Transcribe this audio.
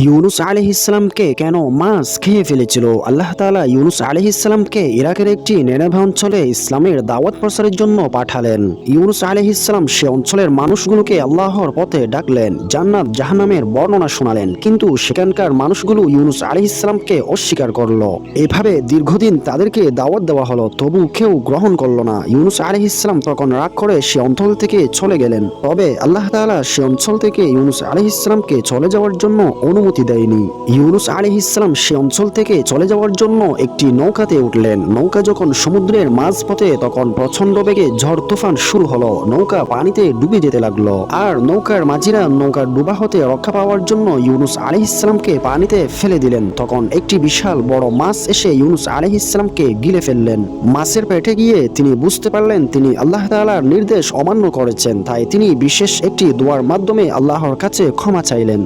ইউনুস আলাইহিসসালামকে কেন মাছ খেয়ে ফেলেছিল? আল্লাহ তাআলা ইউনুস আলাইহিসসালামকে ইরাকের একটি নিরীহ অঞ্চলে ইসলামের দাওয়াত প্রচারের জন্য পাঠালেন। ইউনুস আলাইহিসসালাম সে অঞ্চলের মানুষগুলোকে আল্লাহর পথে ডাকলেন, জান্নাত জাহান্নামের বর্ণনা শোনালেন, কিন্তু সেখানকার মানুষগুলো ইউনুস আলাইহিসসালামকে অস্বীকার করলো। এভাবে দীর্ঘদিন তাদেরকে দাওয়াত দেওয়া হলো, তবু কেউ গ্রহণ করলো না। ইউনুস আলাইহিসসালাম তখন রাগ করে সে অঞ্চল থেকে চলে গেলেন। তবে আল্লাহ তাআলা সে অঞ্চল থেকে ইউনুস আলাইহিসসালামকে চলে যাওয়ার জন্য অনুমতি দেয়নি। ইউনুস আলাইহিসসালাম সে অঞ্চল থেকে চলে যাওয়ার জন্য একটি নৌকাতে উঠলেন। নৌকা যখন সমুদ্রের মাঝপথে, তখন প্রচন্ড বেগে ঝড় তুফান শুরু হলো। নৌকা পানিতে ডুবে যেতে লাগলো, আর নৌকার মাঝিরা নৌকার ডুবা হতে রক্ষা পাওয়ার জন্য ইউনুস আলাইহিসসালামকে পানিতে ফেলে দিলেন। তখন একটি বিশাল বড় মাছ এসে ইউনুস আলাইহিসসালামকে গিলে ফেললেন। মাছের পেটে গিয়ে তিনি বুঝতে পারলেন তিনি আল্লাহ তাআলার নির্দেশ অমান্য করেছেন। তাই তিনি বিশেষ একটি দোয়ার মাধ্যমে আল্লাহর কাছে ক্ষমা চাইলেন।